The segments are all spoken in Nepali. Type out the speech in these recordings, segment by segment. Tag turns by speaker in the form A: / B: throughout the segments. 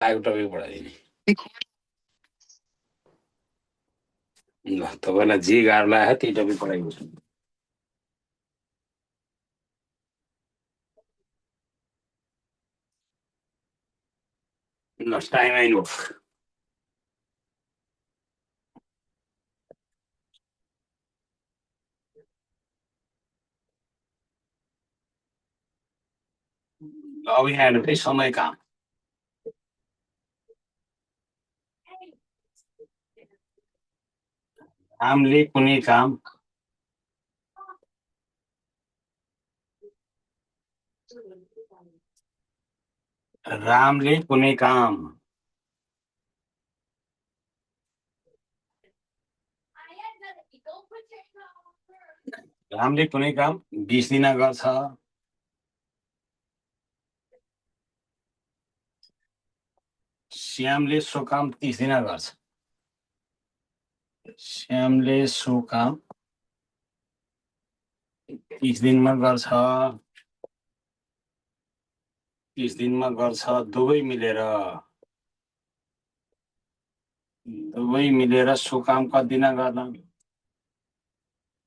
A: आएको टपिक पढाइदिने ल तपाईँलाई जे गाह्रो लाग्यो त्यही टपिक पढाइदिन्छु ल टाइम आइनु अब यहाँ हेर्नु फेरि समय काम रामले कुनै काम रामले कुनै काम 20 दिन गर्छ श्यामले सो काम 30 दिन गर्छ श्यामले सो काम 30 दिनमा गर्छ 30 दिनमा गर्छ दुवै मिलेर सो काम कति दिन गर्ला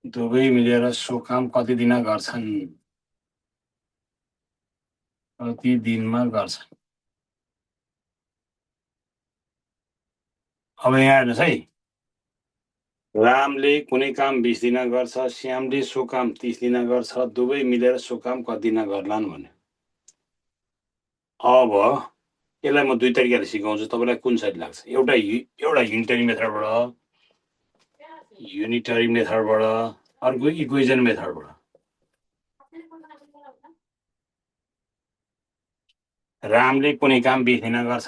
A: दुवै मिलेर सो काम कति दिन गर्छन् कति दिनमा गर्छन् अब यहाँ हेर्नुहोस् है रामले कुनै काम 20 दिन गर्छ श्यामले सो काम 30 दिन गर्छ दुवै मिलेर सो काम कति दिन गर्लान् भन्यो अब यसलाई म दुई तरिकाले सिकाउँछु तपाईँलाई कुन सही लाग्छ एउटा युनिटरी मेथडबाट अर्को इक्वेसन मेथडबाट रामले कुनै काम 20 दिन गर्छ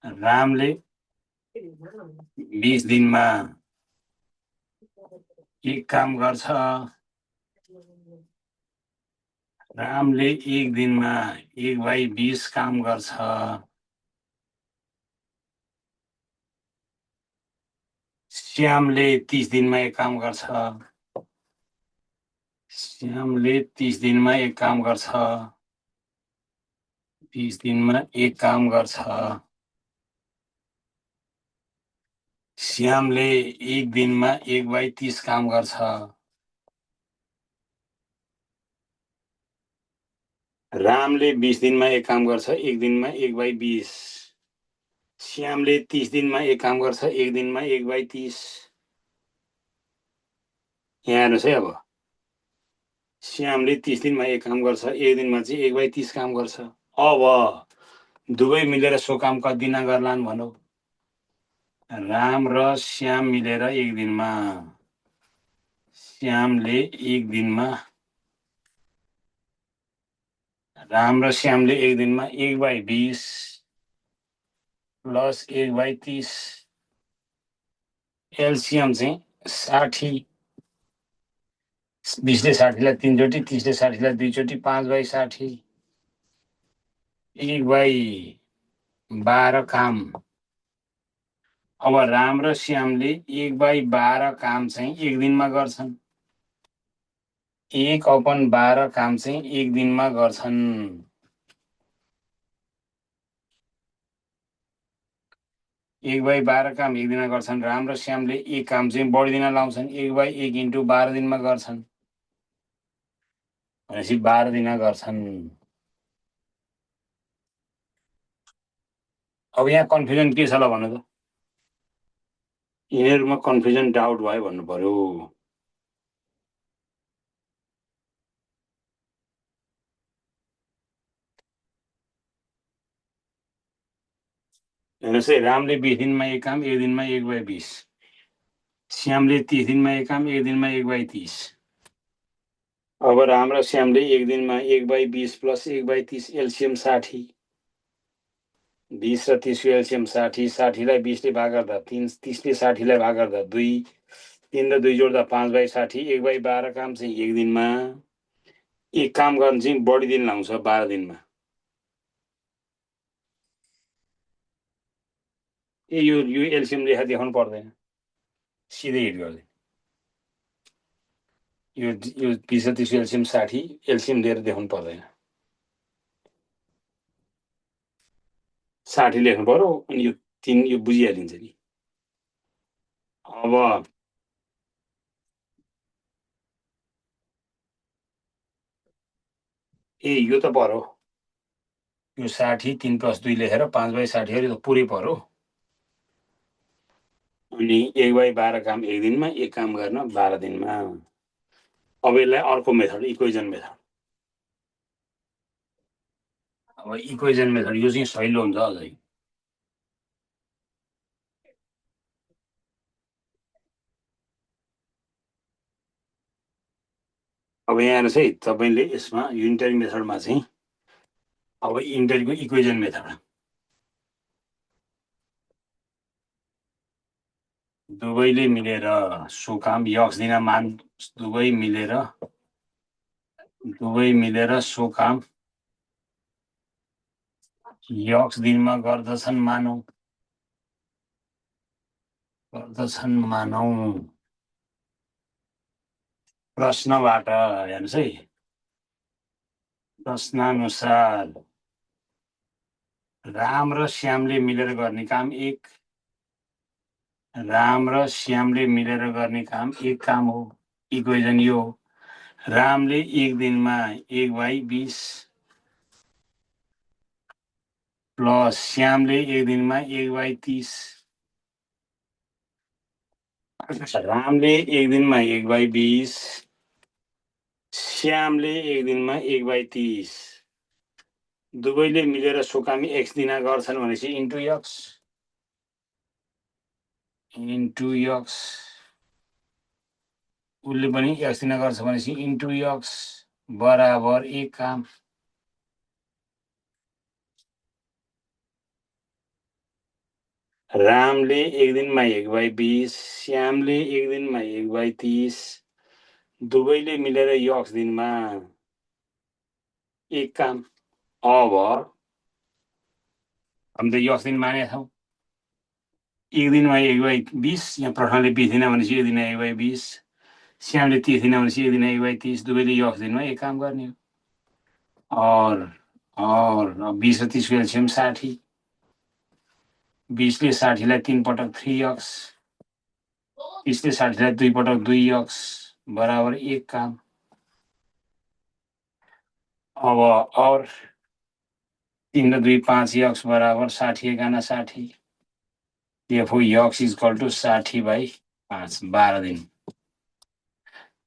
A: रामले 20 दिनमा एक काम गर्छ रामले एक दिनमा 1/20 काम गर्छ श्यामले 30 दिनमा एक काम गर्छ श्यामले 30 दिनमा एक काम गर्छ 30 दिनमा एक काम गर्छ श्यामले एक दिनमा 1/30 काम गर्छ रामले 20 दिनमा एक काम गर्छ एक दिनमा 1/20 श्यामले 30 दिनमा एक काम गर्छ एक दिनमा 1/30 यहाँ हेर्नुहोस् है अब श्यामले 30 दिनमा एक काम गर्छ एक दिनमा चाहिँ 1/30 काम गर्छ अब दुवै मिलेर सो काम कति दिन गर्लान् भनौँ राम र श्याम मिलेर एक दिनमा श्यामले एक दिनमा राम र श्यामले एक दिनमा 1/20 प्लस 1/30 एलसिएम चाहिँ 60 20ले 60लाई 3 चोटि 30ले 60लाई 2 चोटि 5/60 1/12 काम अब राम र श्यामले 1/12 काम चाहिँ एक दिनमा गर्छन् 1/12 काम चाहिँ एक दिनमा गर्छन् 1/12 काम एक दिनमा गर्छन् राम र श्यामले एक काम चाहिँ बढी दिन लाउँछन् 1/1 × 12 दिनमा गर्छन् भनेपछि 12 दिन गर्छन् अब यहाँ कन्फ्युजन के छ ल भन्नु त यिनीहरूमा कन्फ्युजन डाउट भयो भन्नु पर्यो हेर्नुहोस् है रामले 20 दिनमा एक काम एक दिनमा 1/20 श्यामले 30 दिनमा एक काम एक दिनमा 1/30 अब राम र श्यामले एक दिनमा 1/20 प्लस 1/30 एलसिएम 60 20 र 30 को एलसिएम 60 60लाई 20ले भाग गर्दा 3 30ले 60लाई भाग गर्दा 2 3 र 2 जोड्दा 5/60 1/12 काम चाहिँ एक दिनमा एक काम गर्न चाहिँ बढी दिन लाउँछ 12 दिनमा यो एलसिएम लेखा देखाउनु पर्दैन सिधै हिट गर्दै यो 20 र 30 एलसिएम 60 एलसिएम लिएर देखाउनु पर्दैन 60 लेख्नु पर्यो अनि यो 3 यो बुझिहालिन्छ नि। अब यो त पर्यो यो 60 3 + 2 लेखेर 5/60 यो त पुरै पर्यो। अनि 1/12 काम एक दिनमा, एक काम गर्न 12 दिनमा। अब यसलाई अर्को मेथड इक्वेजन मेथड। अब इक्वेजन मेथड यो चाहिँ सहिलो हुन्छ अझै। अब यहाँ हेर्नुहोस् है, तपाईँले यसमा युनिटरी मेथडमा चाहिँ अब युनिटरीको इक्वेजन मेथड दुवैले मिलेर सो काम यक्स दिन मान दुवै मिलेर सो काम यक्स दिनमा गर्दछन् मानौ। प्रश्नबाट हेर्नुहोस् है, प्रश्नानुसार राम र श्यामले मिलेर गर्ने काम एक काम हो। इक्वेजन यो रामले एक दिनमा 1/20 प्लस श्यामले एक दिनमा 1/30। रामले एक दिनमा 1/20, श्यामले एक दिनमा 1/30, दुवैले मिलेर सोकामी एक्स दिना गर्छन् भनेपछि इन्टु यक्स उसले पनि एक्स दिना गर्छ भनेपछि इन्टु यक्स बराबर एक काम। रामले एक दिनमा 1/20, श्यामले एक दिनमा 1/30, दुवैले मिलेर यक्स दिनमा एक काम। अब हामीले यक्स दिन मानेका छौँ, एक दिनमा 1/20, यहाँ प्रश्नले 20 दिना भनेपछि एक दिनमा 1/20, श्यामले 30 दिना भनेपछि एक दिनमा 1/30, दुवैले यक्स दिनमा एक काम गर्ने हो। और 20 र 30 को एलसियम 60, 20 ले 60 लाई 3 पटक 3x, 30 ले 60 लाई 2 पटक 2x बराबर एक काम। अब और 3 र 2 5x बराबर 60 एकाना 60, therefore x इक्वल टु 60/5, 12 दिन।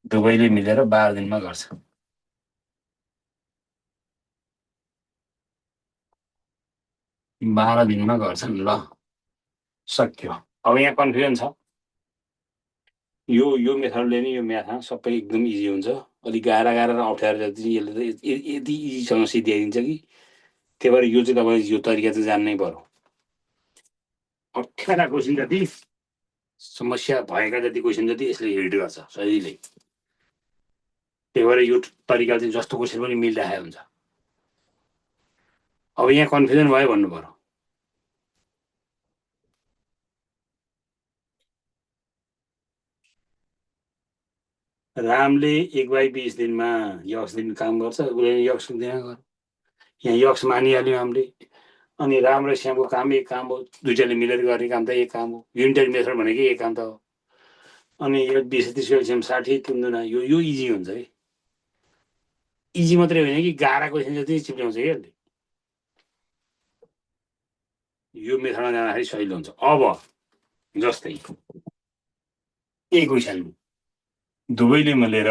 A: दुवैले मिलेर 12 दिनमा गर्छ। बाह्र दिनमा गर्छन्। ल सक्यो। अब यहाँ कन्फ्युजन छ, यो मेथडले नि यो म्याथमा सबै एकदम इजी हुन्छ। अलिक गाह्रो र अप्ठ्यारो जति चाहिँ यसले त यति इजीसँग सिद्ध्याइदिन्छ कि त्यही भएर यो चाहिँ तपाईँ यो तरिका चाहिँ जान्नै पर्यो। अप्ठ्यारा क्वेसन जति, समस्या भएका जति क्वेसन जति यसले हिट गर्छ सजिलै। त्यही भएर यो तरिका चाहिँ जस्तो क्वेसन पनि मिलिरहेको हुन्छ। अब यहाँ कन्फ्युजन भयो भन्नु पर्यो। रामले 1/20 दिनमा यक्स दिन काम गर्छ, उसले यक्स दिन गर्छ। यहाँ यक्स मानिहाल्यौँ हामीले। अनि राम र श्यामको काम एक काम हो, दुईटाले मिलेर गर्ने काम त एक काम हो। युनिटरी मेथड भनेकै एक काम त हो। अनि यो 20 30 एलसियम 60 3 यो इजी हुन्छ है। इजी मात्रै होइन कि गाह्रो क्वेसन जति चिप्ल्याउँछ कि यसले। यो मेथडमा जाँदाखेरि सजिलो हुन्छ। अब जस्तै क्वेसन दुवैले मिलेर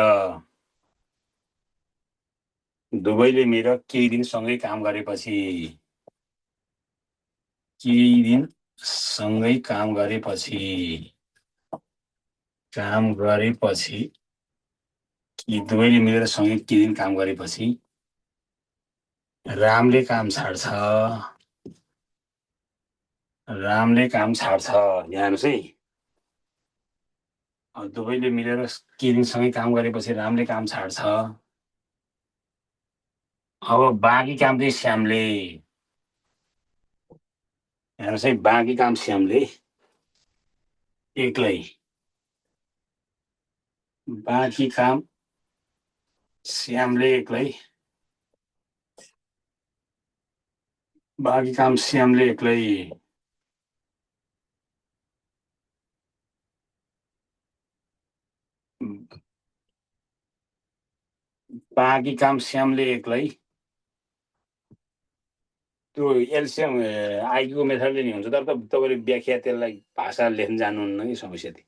A: केही दिन सँगै काम गरेपछि कि दुवैले मिलेर सँगै केही दिन काम गरेपछि रामले काम छाड्छ। यहाँ हेर्नुहोस् है, दुवैले मिलेर केही दिन सँगै काम गरेपछि रामले काम छाड्छ। अब बाँकी काम चाहिँ श्यामले, हेर्नुहोस् है, बाँकी काम श्यामले एक्लै, बाँकी काम श्यामले एक्लै बाँकी काम श्यामले एक्लै बाँकी काम श्यामले एक्लै त्यो एलसिएम आइक्यूको मेथडले नि हुन्छ तर तपाईँले व्याख्या त्यसलाई भाषा लेख्न जान्नुहुन्न कि समस्या थियो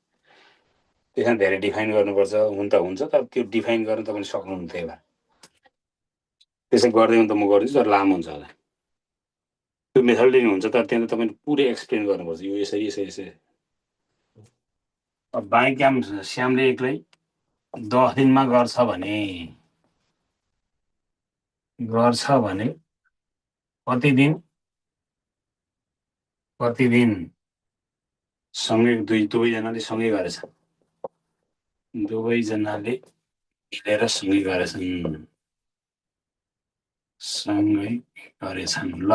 A: त्यसमा धेरै डिफाइन गर्नुपर्छ हुन त हुन्छ तर त्यो डिफाइन गर्न तपाईँले सक्नुहुन्न त्यही भएर त्यसै गर्दै त म गरिदिन्छु तर लामो हुन्छ होला त्यो मेथडले नि हुन्छ तर त्यहाँ तपाईँले पुरै एक्सप्लेन गर्नुपर्छ यो यसरी यसरी यसरी अब बाँकी काम श्यामले एक्लै 10 दिनमा गर्छ भने कति दिन सँगै दुवैजनाले सँगै गरेछ दुवैजनाले मिलेर सँगै गरेछन् ल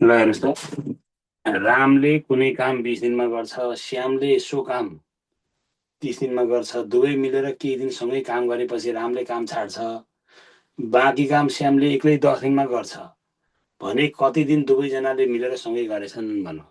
A: हेर्नुहोस् त रामले कुनै काम 20 दिनमा गर्छ श्यामले सो काम 30 दिनमा गर्छ दुवै मिलेर केही दिन सँगै काम गरेपछि रामले काम छाड्छ बाँकी काम श्यामले एक्लै 10 दिनमा गर्छ भने कति दिन दुवैजनाले मिलेर सँगै गरेछन् भन्नु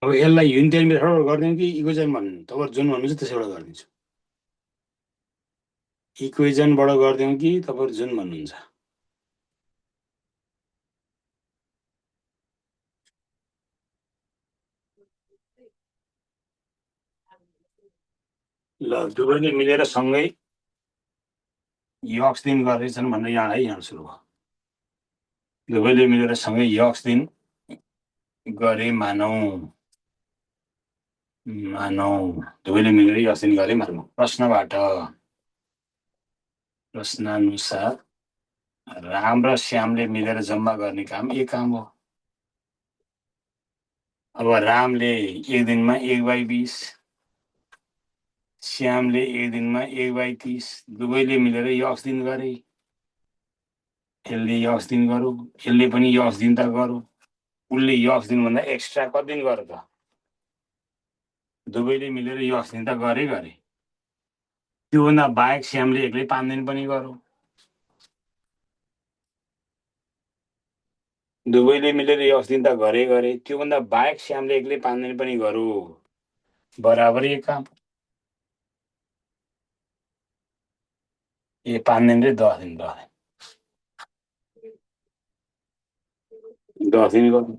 A: अब यसलाई युनिटरी मेथडबाट गरिदिउँ कि इक्वेजन भन्नु तपाईँहरू जुन भन्नुहुन्छ त्यसैबाट गरिदिन्छु इक्वेजनबाट गरिदिउँ कि तपाईँहरू जुन भन्नुहुन्छ ल दुवैले मिलेर सँगै यक्स दिन गरेछन् भनेर यहाँ सुरु भयो दुवैले मिलेर सँगै यक्स दिन गरे मानौ दुवैले मिलेर यक्स दिन गरे मानौ प्रश्नानुसार राम र श्यामले मिलेर जम्मा गर्ने काम एक काम हो अब रामले एक दिनमा 1/20 श्यामले एक दिनमा 1/30 दुवैले मिलेर यक्स दिन गरे यसले यक्स दिन गरौँ यसले पनि यक्स दिन त गरौँ उसले यक्स दिन भन्दा एक्स्ट्रा कति दिन गर्यो त दुवैले मिलेर यक्स दिन त गरे त्योभन्दा बाहेक श्यामले एक्लै 5 दिन पनि गरौँ दुवैले मिलेर यक्स दिन त गरे त्योभन्दा बाहेक श्यामले एक्लै 5 दिन पनि गरौँ बराबर एक काम 5 दिन रे 10 दिन 10 दिन गर्नु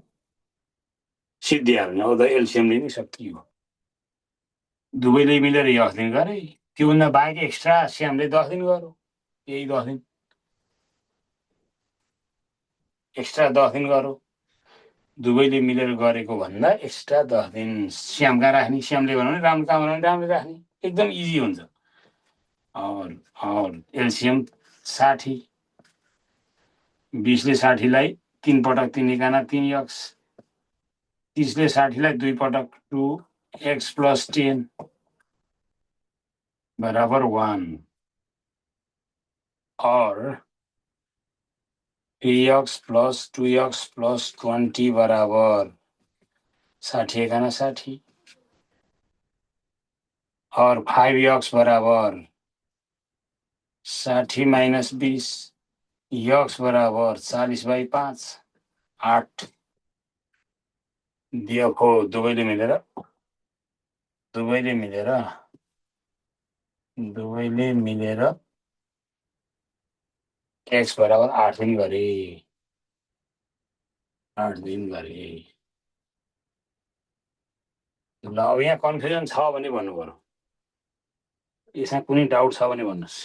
A: सिद्धिहाल्नु अब त एलसिएमले नि सकियो दुवैले मिलेर यक्स दिन गरे त्योभन्दा बाहेक एक्स्ट्रा श्यामले 10 दिन गरौँ यही 10 दिन एक्स्ट्रा 10 दिन गरौँ दुवैले मिलेर गरेको भन्दा एक्स्ट्रा 10 दिन श्याम कहाँ राख्ने श्यामले भन्यो भने राम्रो काम भने राम्रले राख्ने एकदम इजी हुन्छ एलसिएम 60 20ले 60लाई 3 पटक 3 एकाना 3 यक्स 30ले 60लाई 2 पटक 2x + 10 बराबर 1 और 3x + 2x + 20 बराबर 60 एकाना 60 और 5x बराबर 60 - 20 x बराबर 40/5 8 डिएफओ दुवैले मिलेर एक्स बराबर 8 दिन गरे 8 दिन गरे। ल अब यहाँ कन्फ्युजन छ भने भन्नु पर्यो, यसमा कुनै डाउट छ भने भन्नुहोस्।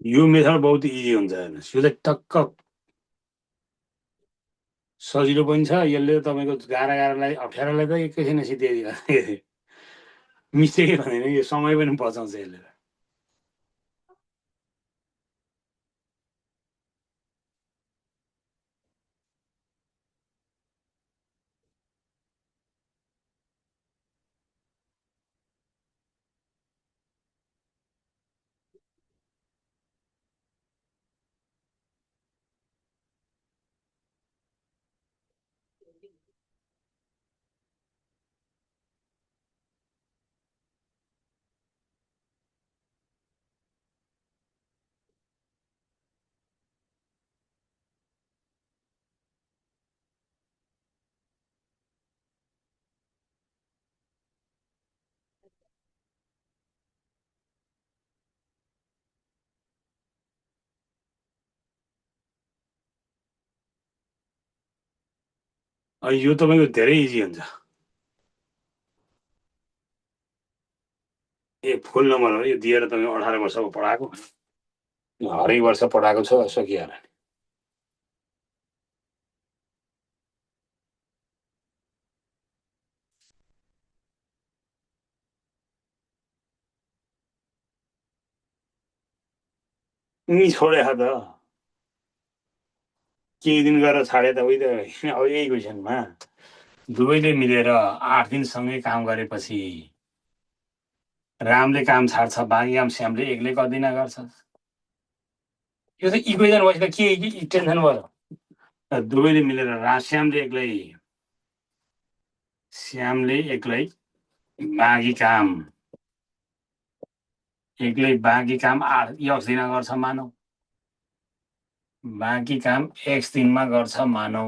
A: यो मेथड बहुत इजी हुन्छ हेर्नुहोस्, यो चाहिँ टक्क सजिलो पनि छ। यसले तपाईँको गाह्रोलाई अप्ठ्यारोलाई त एकैछिन सिद्ध्याइदिन्छ। मिस्टेकै भन्दैन, यो समय पनि बचाउँछ यसले। यो तपाईँको धेरै इजी हुन्छ। फुल नम्बर हो यो, दिएर तपाईँ 18 वर्षको पढाएको, हरेक वर्ष पढाएको छ, सकिहाल्यो। छोडे त केही दिन गरेर छाडे त उही त अब यही क्वेसनमा दुवैले मिलेर 8 दिनसँगै काम गरेपछि रामले काम छाड्छ, बाँकी काम श्यामले एक्लै गर्दिन गर्छ। यो त इक्वेसन भएपछि त के टेन्सन भयो। दुवैले मिलेर श्यामले एक्लै बाँकी काम 8 यक्स दिन गर्छ मानौ, बाँकी काम एक्स दिनमा गर्छ मानौ।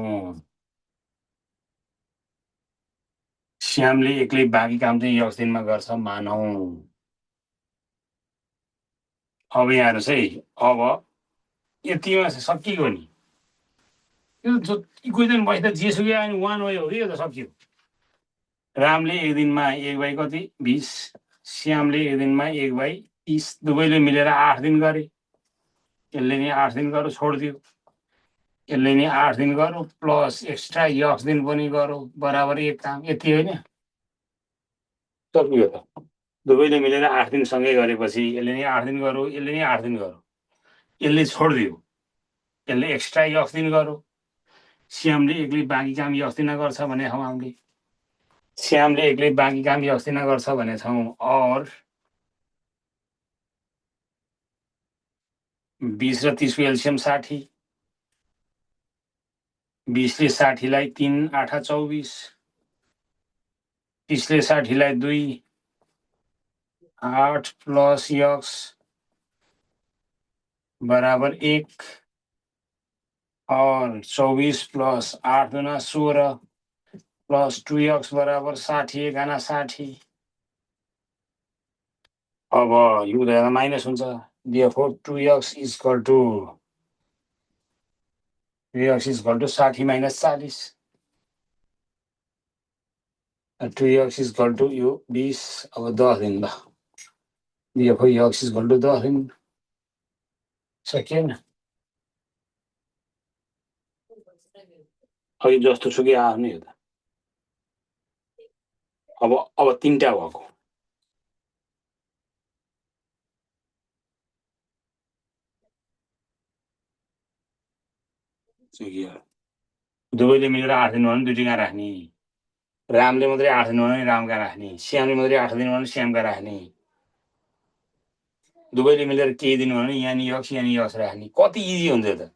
A: श्यामले एक्लै बाँकी काम चाहिँ यक्स दिनमा गर्छ मानौ। अब यहाँ हेर्नुहोस् है, अब यतिमा सकियो नि, यो इक्वेसन भएपछि त जेसुकै आयो नि 1 भयो कि, यो त सकियो। रामले एक दिनमा 1/कति 20, श्यामले एक दिनमा 1/30, दुवैले मिलेर 8 दिन गरे। यसले नि 8 दिन गरो, छोडिदियो। यसले नि 8 दिन गरो प्लस एक्स्ट्रा यक्स दिन पनि गरो, बराबर एक काम। यति होइन, सकियो त। दुवैले मिलेर 8 दिन सँगै गरेपछि यसले नि 8 दिन गरो, यसले नि 8 दिन गरो, यसले छोडिदियो। यसले एक्स्ट्रा यक्स दिन गरो। श्यामले एक्लै बाँकी काम यक्स दिन गर्छ भने हामीले श्यामले एक्लै बाँकी काम यक्स दिन गर्छ भनेछौँ। और 20 र 30 को एलसियम 60, 20 ले 60 लाई 3 8 24, 30 ले 60 लाई 2 8 प्लस यक्स बराबर 1 और 24 प्लस 8 दुना 16 प्लस 2x बराबर 60, 1 आना 60। अब यो हुँदा माइनस हुन्छ, therefore 2x is equal to 60 minus 40, 2x is equal to यो 20। अब 10 दिन ल, therefore x is equal to 10 दिन। सकिएन, अघि जस्तो सुकै आउने हो त। अब 3टा भएको, दुवैले मिलेर 8 दिन भयो भने 2 टिका राख्ने, रामले मात्रै 8 दिन भने रामका राख्ने, श्यामले मात्रै 8 दिन भने श्यामका राख्ने, दुवैले मिलेर केही दिन भने यहाँ नि यक्स राख्ने। कति इजी हुन्छ त,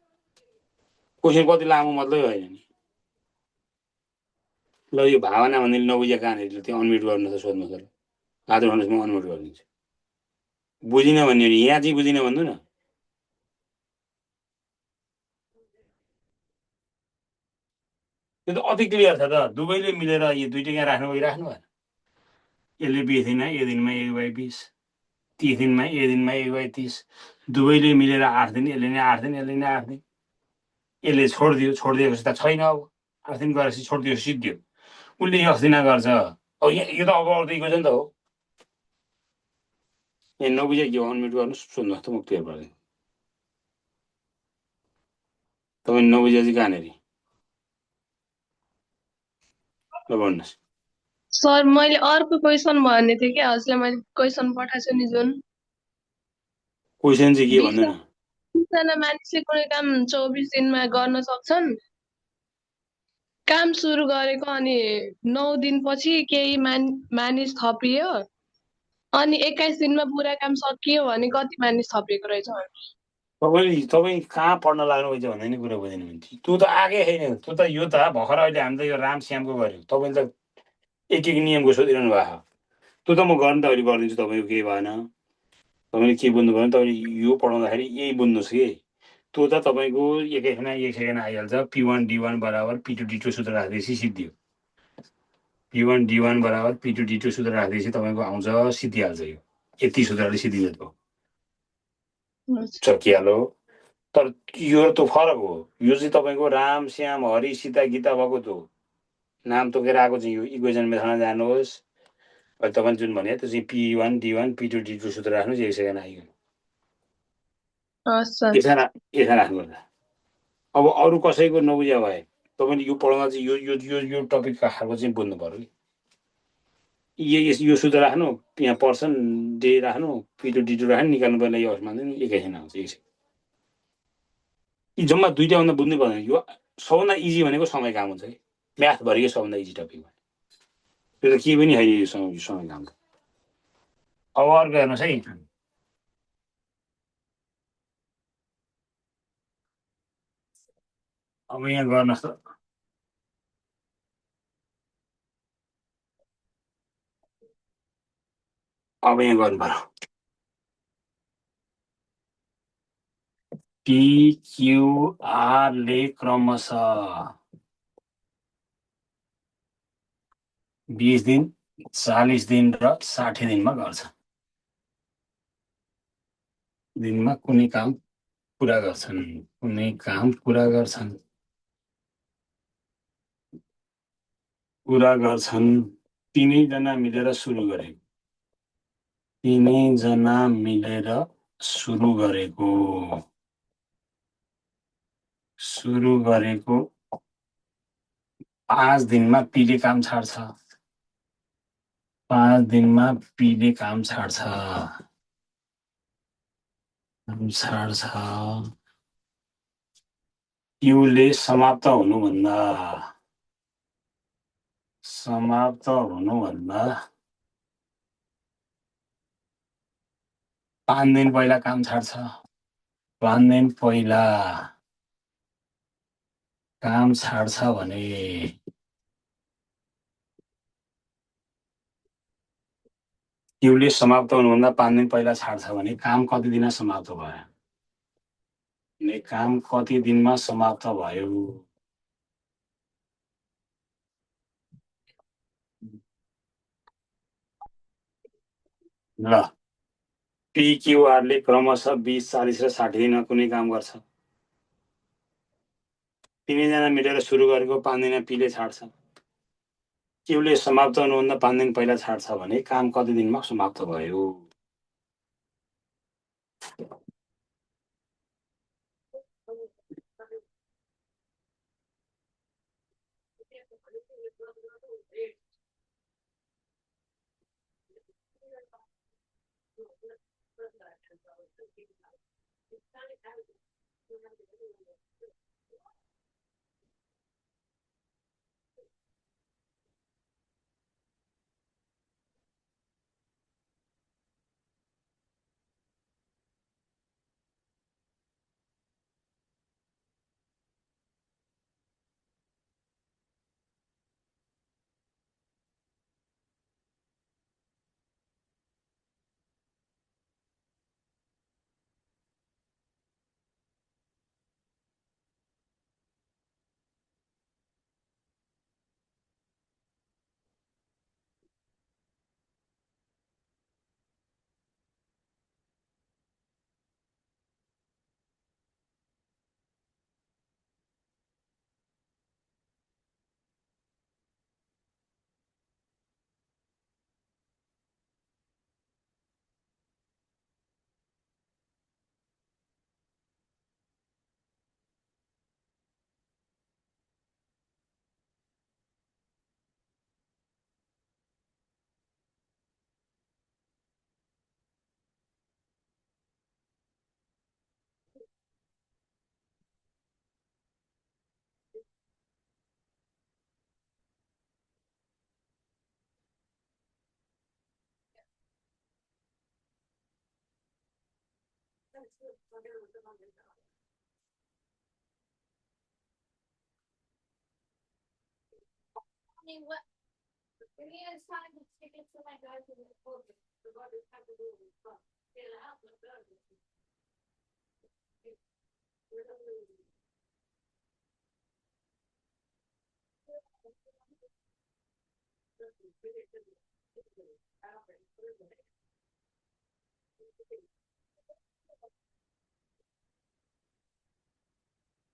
A: क्वेसन कति लामो मतलबै होइन नि। ल यो भावना भन्ने नबुझेको कहाँनिर त्यो अनम्युट गर्नु त सोध्नु त, आज भन्नुहोस् म अनम्युट गरिदिन्छु। बुझिन भन्ने हो नि, यहाँ चाहिँ बुझिन भन्नु न। त्यो त अति क्लियर छ त, दुवैले मिलेर यो दुइटै यहाँ राख्नु भइराख्नु भएन। यसले 20 दिनमा एक दिनमा 1/20, 30 दिनमा एक दिनमा 1/30, दुवैले मिलेर 8 दिन, यसले नै 8 दिन, यसले नै 8 दिन। यसले छोडिदिएपछि त छैन, अब 8 दिन गरेपछि छोडिदियो सिद्धियो। उसले 10 दिन गर्छ, अब यो त अब अर्को इक्वेसन त हो। यहाँ नबुझे के हो अनम्युट गर्नुहोस्, सुन्नुहोस् त म क्लियर गरिदिन्छु। तपाईँ नबुझे चाहिँ कहाँनिर ल भन्नुहोस्।
B: सर मैले अर्को क्वेसन भन्ने थिएँ कि हजुरलाई, मैले क्वेसन पठाएको छु नि जुन।
A: क्वेसन चाहिँ के भन्नु न।
B: 20 जना मानिसले कुनै काम 24 दिनमा गर्न सक्छन्। काम सुरु गरेको अनि 9 दिनपछि केही मानिस थपियो, अनि 21 दिनमा पुरा काम सकियो भने कति मानिस थपिएको रहेछ?
A: तपाईँ कहाँ पढ्न लाग्नुभएछ भन्दा नि कुरा बुझेन भने त्यो त आएकै छैन। त्यो त यो त भर्खर अहिले हामीले यो राम श्यामको गऱ्यो, तपाईँले त एक एक नियमको सोधिरहनु भएको। त्यो त म गर्न त अहिले गरिदिन्छु, तपाईँको केही भएन। तपाईँले के बुझ्नु भयो भने तपाईँले यो पढाउँदाखेरि यही बुझ्नुहोस् कि त्यो त तपाईँको एकैछिनमा 1 सेकेन्ड आइहाल्छ। P1 D1 बराबर P2 D2 सूत्र राख्दैछ सिद्धियो। P1 D1 बराबर P2 D2 सूत्र राख्दैछ तपाईँको आउँछ, सिद्धिहाल्छ। यो यति सूत्रले सिद्धिन्छ त्यो सकिहाल्यो। तर यो त फरक हो, यो चाहिँ तपाईँको राम श्याम हरि सीता गीता भएको त्यो नाम तोकेर आएको चाहिँ यो इक्वेसन मेथडमा जानुहोस्। अहिले तपाईँले जुन भने त्यो चाहिँ P1 D1 P2 D2 सूत्र राख्नुहोस्, 1 सेकेन्ड आइयो। यसमा राख्नुपर्छ। अब अरू कसैको नबुझ्या भए तपाईँले यो पढाउँदा चाहिँ यो यो यो यो टपिकका खालको चाहिँ बुझ्नु पऱ्यो कि यो सूत्र राख्नु, यहाँ पर्सन डे राख्नु, P2 D2 राख्नु, निकाल्नु पर्ने यो मान्दैन, एकैछिन आउँछ। यी जम्मा दुईवटा बुझ्नै पर्दैन। यो सबभन्दा इजी भनेको समय काम हुन्छ कि म्याथभरिको सबभन्दा इजी टपिक हो त्यो त केही पनि होइन यो समय काम त। अब अर्को हेर्नुहोस् है, अब यहाँ गर्नुहोस् त, अब यहाँ गर्नु पर्यो PQRले क्रमशः 20 दिन, 40 दिन र 60 दिनमा गर्छ। दिनमा कुनै काम पुरा गर्छन्, कुनै काम पुरा गर्छन्, पुरा गर्छन्। तिनैजना मिलेर सुरु गरेको, तिनैजना मिलेर सुरु गरेको 5 दिनमा पीले काम छाड्छ, 5 दिनमा पीले काम छाड्छ। क्यूले समाप्त हुनुभन्दा 5 दिन पहिला काम छाड्छ, 5 दिन पहिला काम छाड्छ भने क्यूले समाप्त हुनुभन्दा 5 दिन पहिला छाड्छ भने काम कति दिनमा समाप्त भयो? काम कति दिनमा समाप्त भयो? ल PQRले क्रमशः 20, 40 र 60 दिनमा कुनै काम गर्छ। तिनैजना मिलेर सुरु गरेको 5 दिनमा पीले छाड्छ। क्यूले समाप्त हुनुभन्दा 5 दिन पहिला छाड्छ भने काम कति दिनमा समाप्त भयो?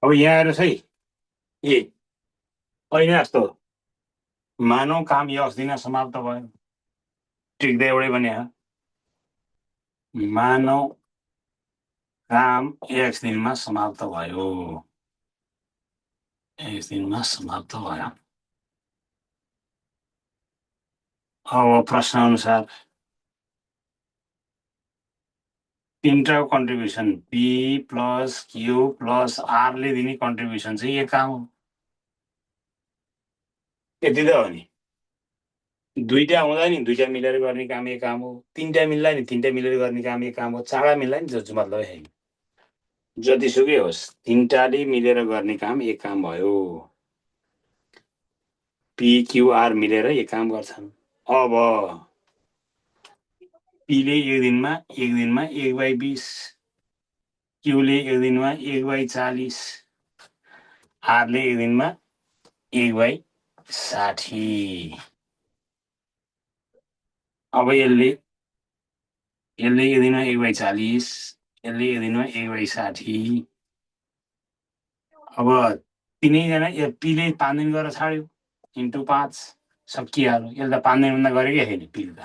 A: अब यहाँ हेर्नुहोस् है, ए अहिले जस्तो मानव काम यक्स दिन समाप्त भयो, ठिक त एउटै भने मानव काम एक्स दिनमा समाप्त भयो, एक्स दिनमा समाप्त भयो। अब प्रश्न अनुसार तिनवटाको contribution P plus Q plus आरले दिने कन्ट्रिब्युसन चाहिँ एक काम हो, यति त हो नि। दुईटा हुँदा नि दुईटा मिलेर गर्ने काम एक काम हो, तिनटा मिल्दा नि तिनटा मिलेर गर्ने काम एक काम हो, चारवटा मिल्दा नि जस्तो मतलब छैन। जतिसुकै होस् तिनटाले मिलेर गर्ने काम एक काम भयो, पिक्युआर मिलेर एक काम गर्छन्। अब पीले एक दिनमा 1/20, क्यूले एक दिनमा 1/40, आरले एक दिनमा 1/60। अब यसले एक दिनमा 1/40, यसले एक दिनमा 1/60। अब तिनैजना पीले 5 दिन गरेर छाड्यो, इन्टु 5 सकिहाल्यो। यसले त 5 दिनभन्दा गरेकै छैन पीले त।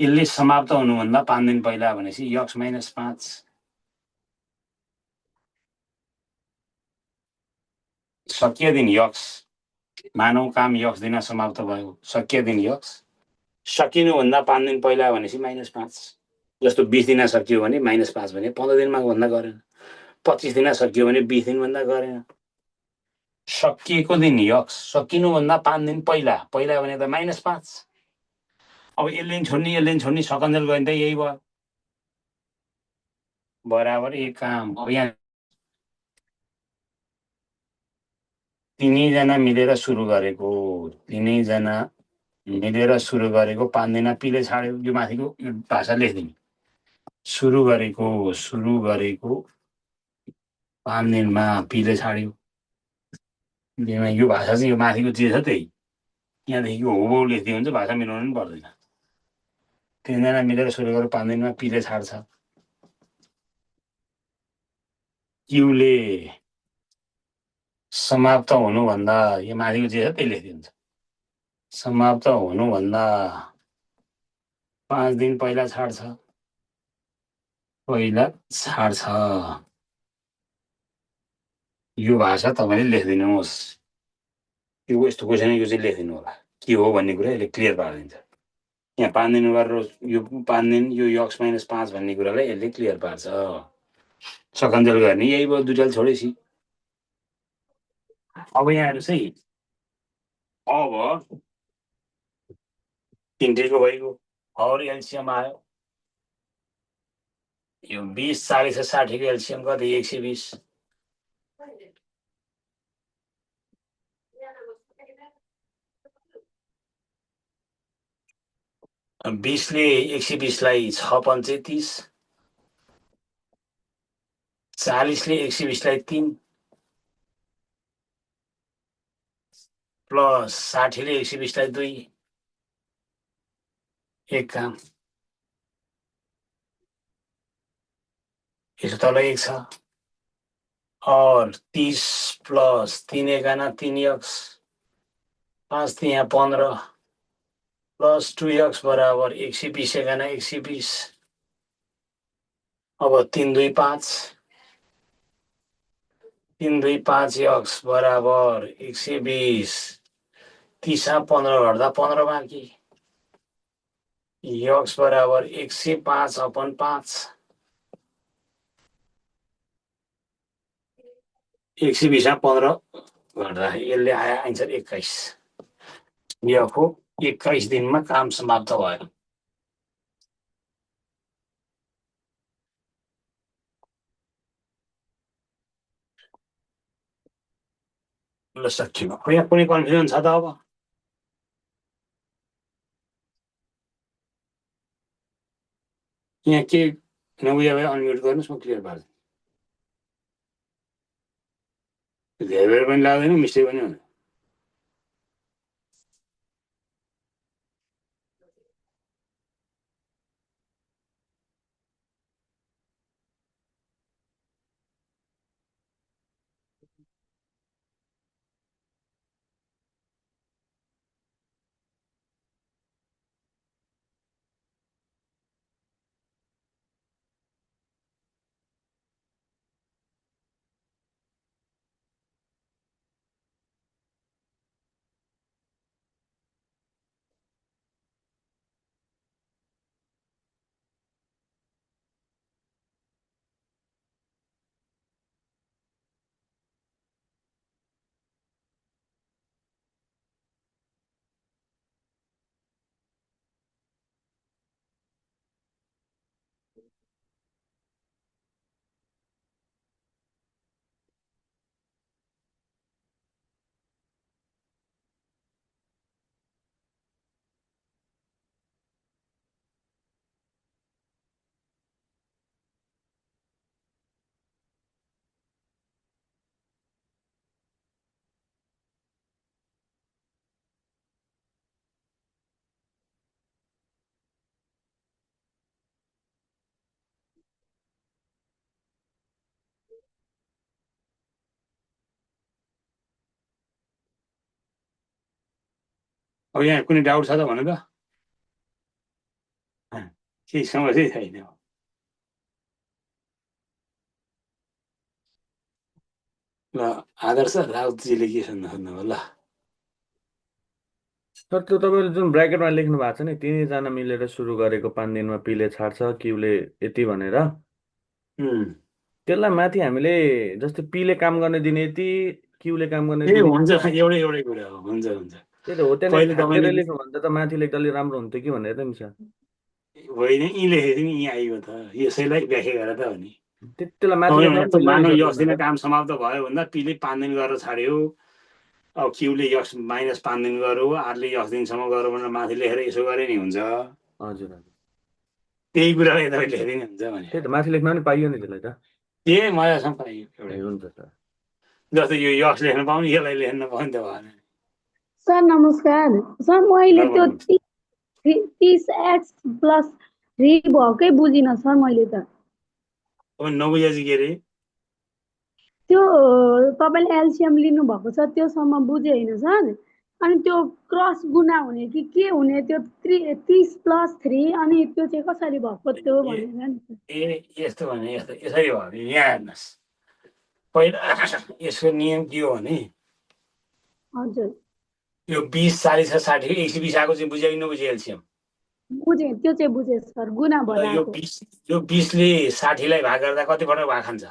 A: यसले समाप्त हुनुभन्दा 5 दिन पहिला भनेपछि यक्स माइनस 5 सकियो दिन यक्स, मानव काम यक्स दिन समाप्त भयो, सकियो दिन यक्स, सकिनुभन्दा 5 दिन पहिला भनेपछि -5। जस्तो 20 दिन सकियो भने -5 भने 15 दिनमा भन्दा गरेन, 25 दिन सकियो भने 20 दिनभन्दा गरेन। सकिएको दिन यक्स, सकिनुभन्दा 5 दिन पहिला भने त -5। अब यसले छोड्ने सकन्जेल गर्ने त यही भयो, बराबर एक काम। अब यहाँ तिनैजना मिलेर सुरु गरेको 5 दिन पीले छाड्यो। यो माथिको यो भाषा लेखिदिनु, सुरु गरेको 5 दिनमा पीले छाड्यो। यो भाषा चाहिँ यो माथिको जे छ त्यही, यहाँदेखिको हुबहु लेखिदियो भने चाहिँ भाषा मिलाउनु पनि पर्दैन। तिनजना मिलेर सुरु गरेर 5 दिनमा पीले छाड्छ। क्यूले समाप्त हुनुभन्दा, यो माथिको जे छ त्यही लेखिदिन्छ, समाप्त हुनुभन्दा 5 दिन पहिला छाड्छ, यो भाषा तपाईँले लेखिदिनुहोस्। यो यस्तो क्वेसन यो चाहिँ लेखिदिनु होला, के हो भन्ने कुरा यसले क्लियर पारिदिन्छ। यहाँ 5 दिन गरेर यो 5 दिन यो यक्स -5 भन्ने कुरालाई यसले क्लियर पार्छ। सकन्जेल गर्ने यही भयो, दुईटाले छोडेपछि। अब यहाँ हेर्नुहोस् है, अब तिनटैको भइगयो और एलसिएम आयो। यो 20, 40 र 60 को एलसिएम कति? 120। 20 ले 120 लाई 6 पंचे 30, 40 ले 120 लाई 3 प्लस 60 ले 120 लाई 2, एक काम। यसो तल 1 छ, और 30 प्लस 3 एकाना 3 यक्स, 5 तिहां 15 प्लस 2 यक्स बराबर 120 एकाना 120। अब 3 2 5, 3 2 5 यक्स बराबर 120, 30 15 घट्दा 15 बाँकी, यक्स बराबर 105/5, 120 15 घट्दा यसले आयो आन्सर 21। यको 21 दिनमा काम समाप्त भयो। ल सकियो। यहाँ कुनै कन्फ्युजन छ त अब? यहाँ के नबुझे भए अनम्युट गर्नुहोस्, म क्लियर पार्छु। धेरै बेर पनि लाग्दैन, मिस्टेक पनि हुँदैन। अब यहाँ कुनै डाउट छ त भन्नु त? केही समस्या छैन। ल आदर्श राउतजीले के सोध्नु ल।
C: सर त्यो तपाईँले जुन ब्राकेटमा लेख्नु भएको छ नि, तिनैजना मिलेर सुरु गरेको 5 दिनमा पीले छाड्छ क्यूले यति भनेर, त्यसलाई माथि हामीले जस्तै पीले काम गर्ने दिने यति, क्यूले काम गर्ने
A: ए
C: दिने
A: हुन्छ, एउटै कुरा हो। हुन्छ हुन्छ।
C: त्यही त हो, त्यहाँ
A: पहिले
C: थापेर
A: तपाईँले
C: लेख्नु भन्दा त माथि लेख्दा अलि राम्रो हुन्थ्यो कि भनेर नि सर।
A: होइन, यी लेखेको नि यहीँ आइयो त, यसैलाई व्याख्या गरेर त हो नि।
C: त्यसलाई माथि लेख्दा पनि मिल्दैन
A: मानव
C: नि सर
A: यस दिन
C: भन्दा त।
A: काम समाप्त भयो भन्दा पीले 5 दिन गरेर छाड्यो, अब क्यूले यस -5 दिन गर्यो, आरले यस दिनसम्म गर्यो भनेर माथि लेखेर यसो गरे नि हुन्छ।
C: हजुर हजुर,
A: त्यही कुरालाई तपाईँ लेख्दै नि हुन्छ भने
C: त्यही त माथि लेख्न पनि पाइयो नि त्यसलाई त।
A: के मजासँग पाइयो
C: ए,
A: एउटा।
C: हुन्छ सर।
A: जस्तो यो यस लेख्न पाउने, यसलाई लेख्न नपाउने त भएन।
D: सर नमस्कार सर, मैले त्यो 30x प्लस 3 भएकै बुझिनँ सर मैले त।
A: तपाईँ नबुझे चाहिँ के अरे?
D: त्यो तपाईँले एलसिएम लिनुभएको छ त्योसम्म बुझेँ होइन सर। अनि त्यो क्रस गुना हुने कि के हुने, त्यो 30 प्लस 3 अनि त्यो चाहिँ कसरी भएको त्यो भनेर नि।
A: ए यस्तो भने यस्तो यसरी भयो भने यहाँ हेर्नुहोस्, पहिला यसको नियम के हो भने
D: हजुर
A: यो 20 40 र 60 120 आएको चाहिँ बुझ्यो कि नबुझ्यो एलसिएम?
D: बुझेँ, त्यो चाहिँ बुझेँ सर, गुना
A: यो
D: भइरहेको।
A: 20 ले 60 लाई भाग गर्दा कति पटक भाग खान्छ?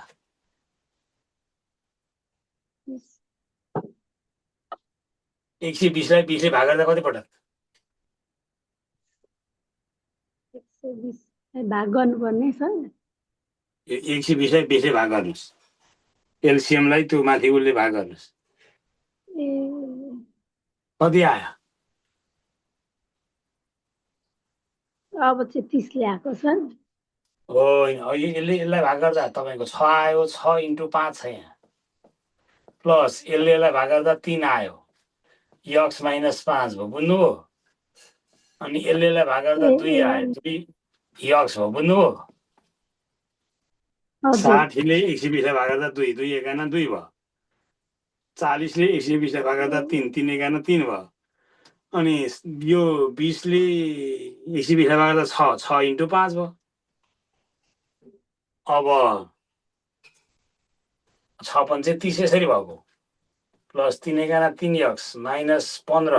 A: 120 लाई 20 ले भाग गर्दा कति पटक?
D: 120 भाग गर्नुपर्ने सर।
A: यो 120 लाई 20 ले भाग गर्नुहोस्, एलसिएम लाई त्यो माथि उसले भाग गर्नुहोस्,
D: ए
A: कति आयो?
D: अब चाहिँ 30 ल्याएको सर।
A: होइन, यसलाई भाग गर्दा तपाईँको 6 आयो, 6 × 5 छ यहाँ, प्लस यसलाई भाग गर्दा 3 आयो, यक्स - 5 भयो, बुझ्नुभयो? अनि यसलाई भाग गर्दा 2 आयो, 2 यक्स भयो, बुझ्नुभयो? 60 ले 120 लाई भाग गर्दा 2, 2 एकाना 2 भयो। 40 ले 120 लाई भाग गर्दा 3, 3 एकाना 3 भयो। अनि यो 20 ले 120 लाई भाग गर्दा 6, 6 × 5 भयो। अब 6 × 5 = 30 यसरी भएको, plus 3 Ekana 3 x minus 15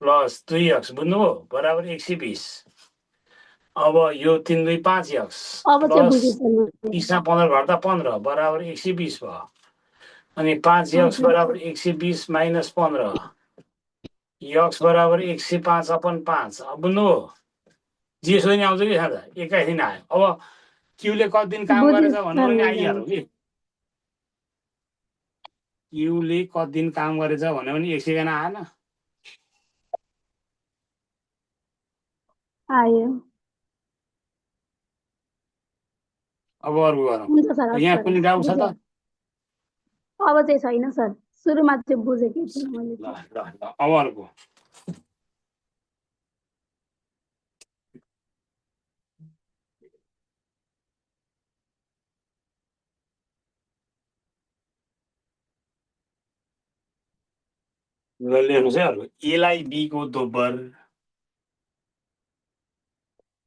A: plus 2 x, बुझ्नुभयो? बराबर 120। अब यो 3 2 5 यक्स प्लस 30 मा 15 घट्दा 15 बराबर 120 भयो। अनि 5 यक्स बराबर 120 माइनस 15 यक्स बराबर 105/5। अब बुझ्नुभयो? जेसो नि आउँछ कि खाँदा 21 दिन आयो। अब क्यूले कति दिन काम गरेछ भन्नु भने आइहाल्यो कि क्यूले कति दिन काम गरेछ भन्यो भने 1 सेकेन्ड आएन
D: आयो
A: अब अर्को गरौँ
D: हुन्छ सर
A: यहाँ
D: हस्
A: कुनै
D: सर
A: डाउट छ
D: बुझेँ
A: त
D: अब चाहिँ छैन सर सुरुमा चाहिँ बुझेकै थिएँ मैले
A: ल ल ल अब अर्को ल लेख्नुहोस् है अर्को एलाई बीको दोब्बर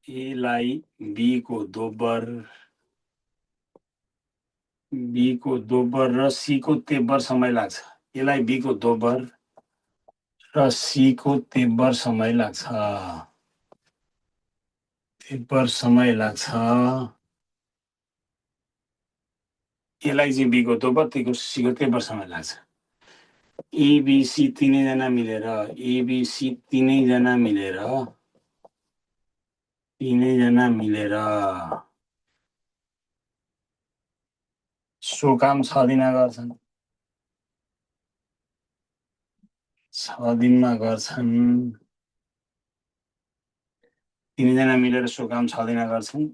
A: एलाई बीको दोब्बर बीको दोब्बर र सीको तेब्बर समय लाग्छ एलाई बीको दोब्बर र सीको तेब्बर समय लाग्छ तेब्बर समय लाग्छ एलाई चाहिँ बीको दोब्बर तीको सीको तेब्बर समय लाग्छ एबिसी तीनैजना मिलेर एबिसी तीनैजना मिलेर सो काम 6 दिनमा गर्छन् 6 दिनमा गर्छन् तीनैजना मिलेर सो काम 6 दिनमा गर्छन्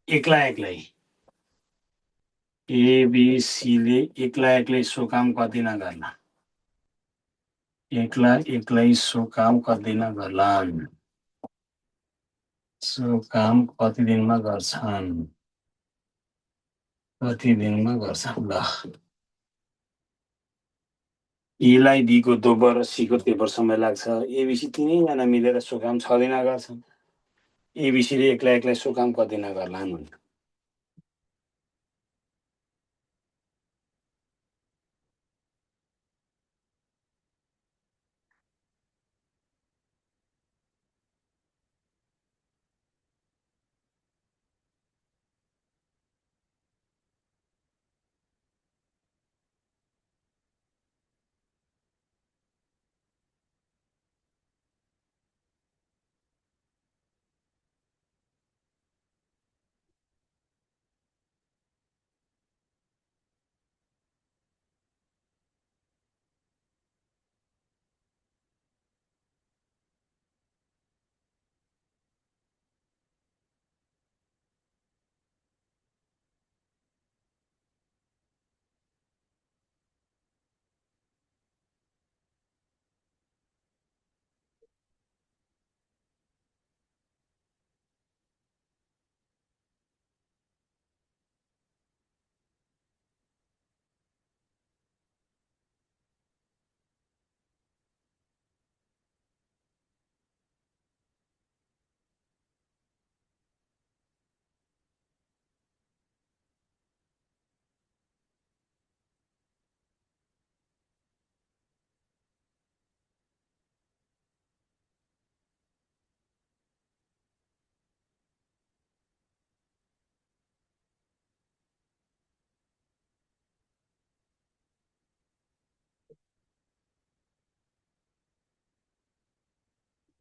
A: एक्लै एबिसीले एक्लै सो काम कति दिन गर्ला एक्लै सो काम कति दिन गर्लान् सो काम कति दिनमा गर्छन् ल एलाई बीको दोब्बर र सीको तेब्बर समय लाग्छ एबिसी तीनैजना मिलेर सो काम 6 दिन गर्छन् एबिसीले एक्लै सो काम कति दिन गर्लान्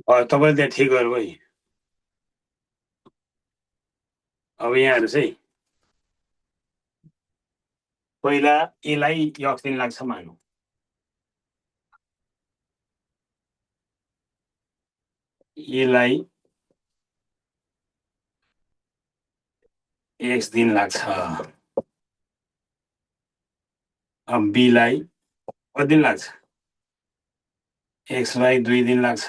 A: तपाईँले त्यहाँ ठिक गर्नुभयो है अब यहाँ हेर्नुहोस् है पहिला एलाई यक्स दिन लाग्छ मानौँ एलाई एक्स दिन लाग्छ अब बीलाई कति दिन लाग्छ एक्सलाई 2 दिन लाग्छ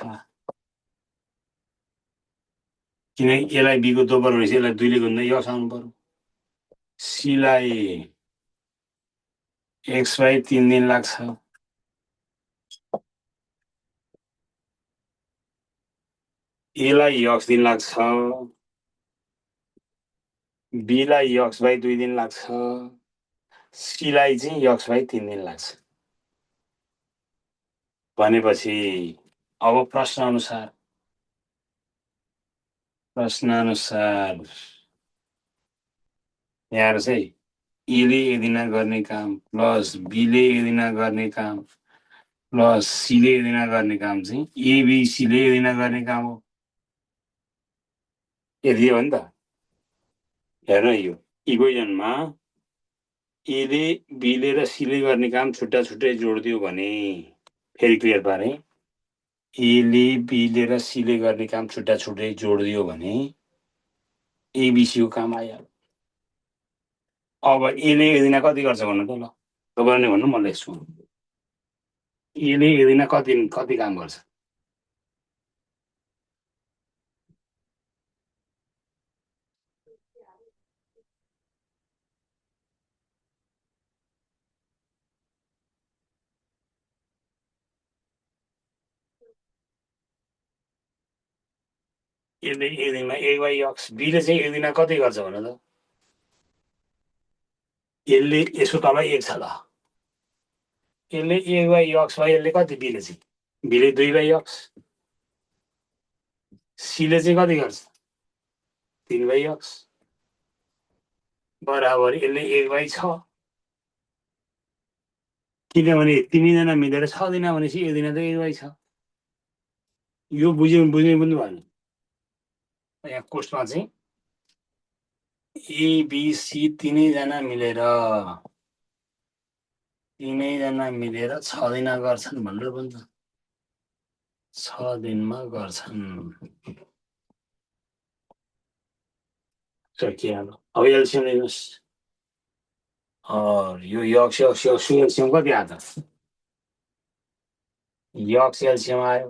A: किनकि एलाई बीको दोब्बर भनेपछि यसलाई 2 ले गुन्दा यक्स आउनु पर्यो सीलाई एक्सलाई 3 दिन लाग्छ एलाई यक्स दिन लाग्छ बीलाई यक्स बाई 2 दिन लाग्छ सीलाई चाहिँ यक्स बाई 3 दिन लाग्छ भनेपछि अब प्रश्न अनुसार यहाँ चाहिँ एले एक दिन गर्ने काम प्लस बीले एक दिन गर्ने काम प्लस सीले एक दिन गर्ने काम चाहिँ एबिसीले एक दिन गर्ने काम हो यदि हो नि त हेर्नु यो इक्वेसनमा एले बीले र सीले गर्ने काम छुट्टा छुट्टै जोडिदियो भने फेरि क्लियर पारे एले बीले र सीले गर्ने काम छुट्टा छुट्टै जोडिदियो भने एबीसीको काम आयो अब एले एक दिन कति गर्छ भन्नु त ल तपाईँले भन्नु म लेख्छु एले एक दिन कति काम गर्छ यसले एक दिनमा 1/x बीले चाहिँ एक दिनमा कति गर्छ भन त यसले यसको तल 1 छ ल यसले 1/x भयो यसले कति बीले चाहिँ बीले 2/x सीले चाहिँ कति गर्छ 3/x बराबर यसले 1/6 किनभने तिनैजना मिलेर 6 दिन भनेपछि एक दिन त 1/6 यो बुझ्नु पनि भएन यहाँ कोर्समा चाहिँ एबिसी तिनैजना मिलेर 6 दिन गर्छन् भनेर पनि त 6 दिनमा गर्छन् सकिहाल्यो अब एलसिएम लिनुहोस् यो यक्स एलसिएम कति आयो त यक्स एलसिएम आयो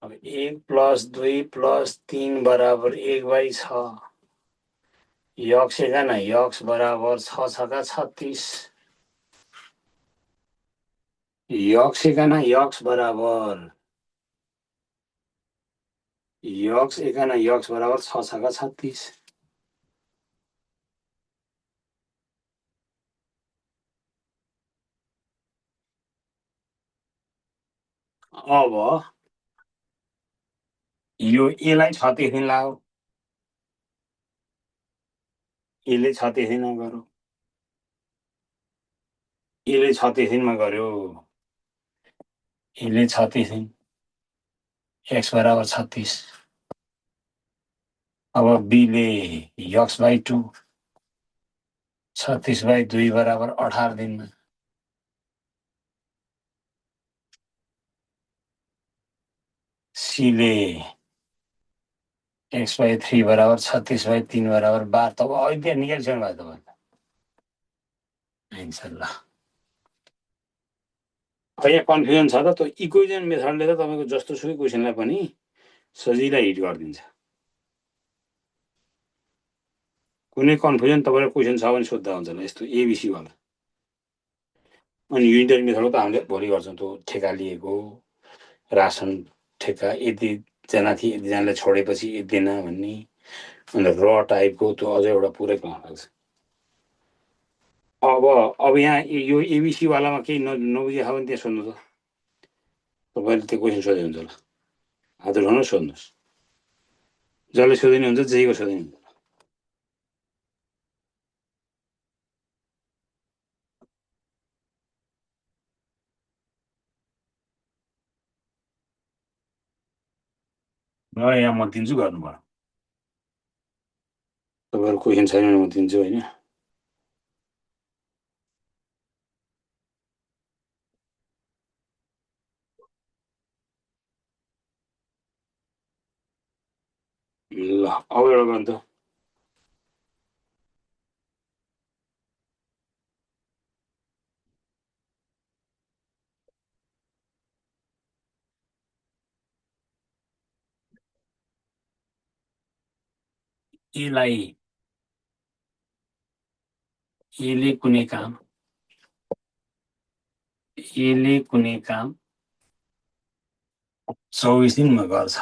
A: अब 1 + 2 + 3 बराबर 1/6 यक्स एकाना यक्स बराबर 6 छका 36 यक्स एकाना यक्स बराबर यक्स एकाना यक्स बराबर 6 छका 36 अब यो एलाई 36 दिन लाग्यो यसले 36 दिनमा गर्यो यसले 36 दिनमा गर्यो यसले 36 दिन x बराबर 36 अब बीले x/2 36/2 बराबर 18 दिनमा सीले x/3 बराबर 36/3 बराबर 12 तब अहिले निकालिसक्नु भयो तपाईँ इन्शाल्लाह यहाँ कन्फ्युजन छ त त्यो इक्वेसन मेथडले त तपाईँको जस्तो सुकै क्वेसनलाई पनि सजिलै हिट गरिदिन्छ कुनै कन्फ्युजन तपाईँलाई क्वेसन छ भने सोध्दा हुन्छ ल यस्तो एबिसी वाला अनि युनिटरी मेथड त हामीले भोलि गर्छौँ त्यो ठेका लिएको रासन ठेका यतिजना थिए यतिजनालाई छोडेपछि यतिजना भन्ने अनि र टाइपको त्यो अझ एउटा पुरै क्लास लाग्छ अब यहाँ यो एबिसी वालामा केही नबुझेको छ भने त्यहाँ सोध्नु त तपाईँले त्यो क्वेसन सोधे हुन्छ ल हात उठाउनु सोध्नुहोस् जसले सोधिने हुन्छ जेको सोधिने हुन्छ यहाँ म दिन्छु गर्नुभयो तपाईँहरू क्वेसन छैन भने म दिन्छु होइन ल अब एउटा गर्नु त यसले कुनै काम 24 दिनमा गर्छ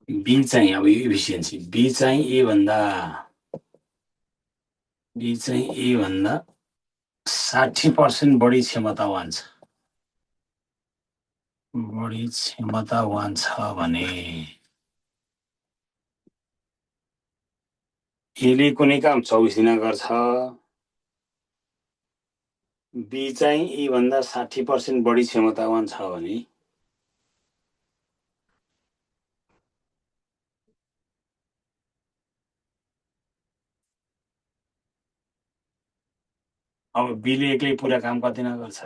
A: बी चाहिँ अब यो इफिसियन्सी बी चाहिँ ए भन्दा 60% बढी क्षमतावान छ भने एले कुनै काम 24 दिन गर्छ बी चाहिँ ए भन्दा 60% बढी क्षमतावान छ भने अब बीले एक्लै पुरा काम कति दिन गर्छ?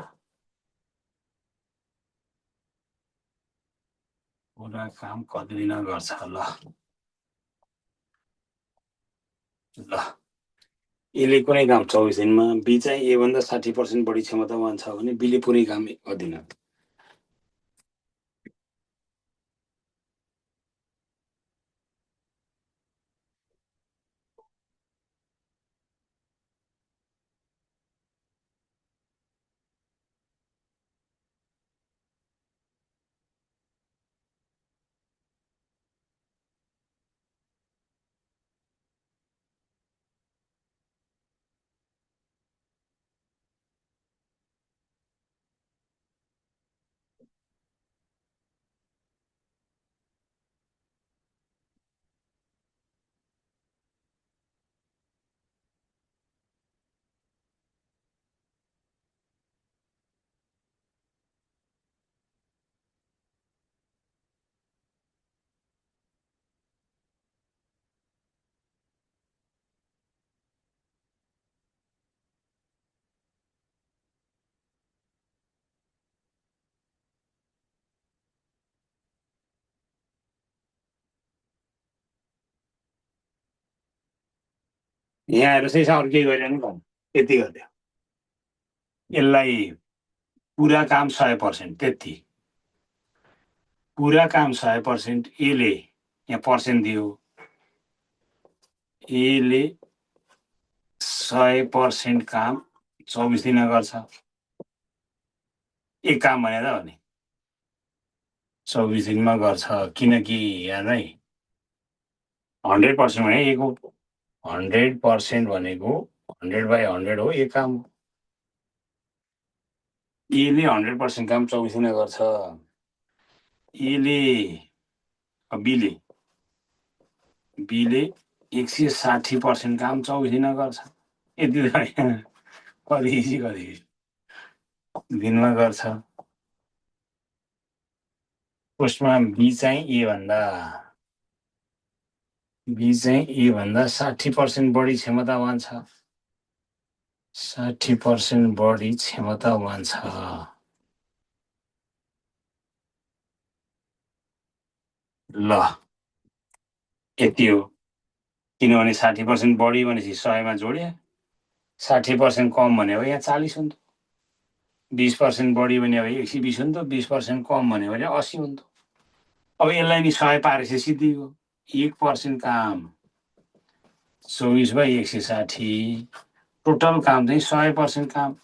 A: पुरा काम कति दिन गर्छ? ल यसले कुनै काम 24 दिनमा, बी चाहिँ ए भन्दा 60% बढी क्षमतावान छ भने बीले पुरै काम कति दिन? यहाँ आएर चाहिँ अरू केही गरेन नि, यति गरिदियो। यसलाई पुरा काम 100%, त्यति पुरा काम 100%। यसले यहाँ पर्सेन्ट दियो, यसले 100% काम 24 दिन गर्छ। एक काम भनेर हो नि 24 दिनमा गर्छ, किनकि यहाँ नै 100% भनेको 100% भनेको 100/100 हो। एक काम यसले 100% काम 24 दिन गर्छ। यसले बीले 160% काम 24 दिन गर्छ। यति कति दिनमा गर्छ। उसमा बी चाहिँ ए भन्दा 60% बढी क्षमतावान छ। 60% बढी क्षमतावान छ। ल यति हो, किनभने 60% बढी भनेपछि 100मा जोड्या, 60% कम भने अब यहाँ 40 हुन्छ। 20% बढी भने अब 120 हुन्छ। 20% कम भने 80 हुन्छ। अब यसलाई नि 100 पारेपछि सिद्धियो। 1% काम 24/160, टोटल काम चाहिँ 100% काम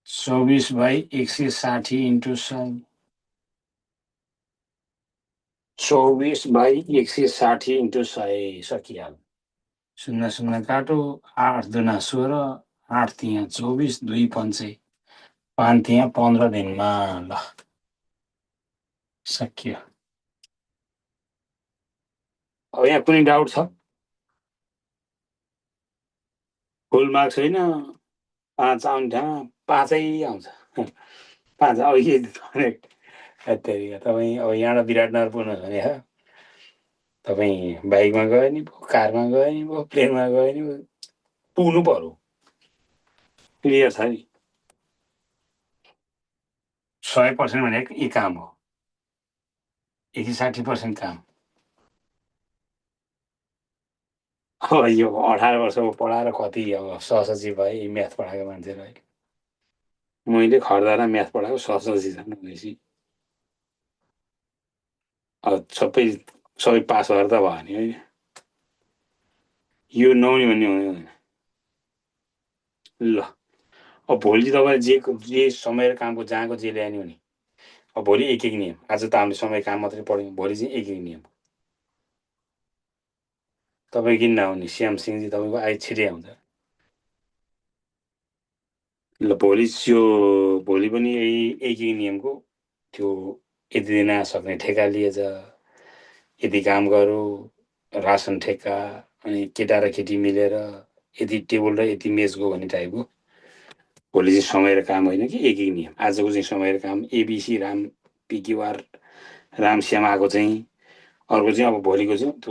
A: 24/160 × 100, 24/160 × 100 सकिहाल्यो। 0 काटो, 8 दुना 16, 8 तिया 24, 2 पञ्चे 5 तिया 15 दिनमा। ल सकियो। अब यहाँ कुनै डाउट छ? फुल मार्क्स होइन, 5 आउने ठाउँमा 5 आउँछ। 5 अब के तपाईँ अब यहाँबाट विराटनगर पुग्नु भने तपाईँ बाइकमा गयो नि भयो, कारमा गयो नि भयो, प्लेनमा गयो नि भयो, पुग्नु पर्यो। क्लियर छ नि? 100% भनेको यी काम हो। 160% काम। अब यो 18 वर्षको पढाएर कति अब सहसचिव भए म्याथ पढाएको मान्छेहरू अहिले। मैले खर्दारा म्याथ पढाएको सहसचिव छन् भनेपछि अब सबै पास भएर त भयो नि होइन। यो नहुने भन्ने हुँदैन। ल अब भोलि तपाईँले जे समय र कामको जहाँको जे ल्यायो नि भने अब भोलि एक नियम। आज त हामीले समय काम मात्रै पढ्यौँ, भोलि चाहिँ एक नियम। तपाईँ किन नआउने? श्याम सिंहजी तपाईँको छिटै आउँछ। ल भोलि पनि एक नियमको त्यो यति दिन सक्ने ठेका लिएछ, यति काम गरौँ, रासन ठेक्का, अनि केटा र केटी मिलेर यति टेबल र यति मेजको भन्ने टाइपको। भोलि चाहिँ समय र काम होइन कि एक नियम। आजको चाहिँ समय र काम एबिसी राम पिक्युआर राम श्याम आएको चाहिँ, अर्को चाहिँ अब भोलिको चाहिँ त्यो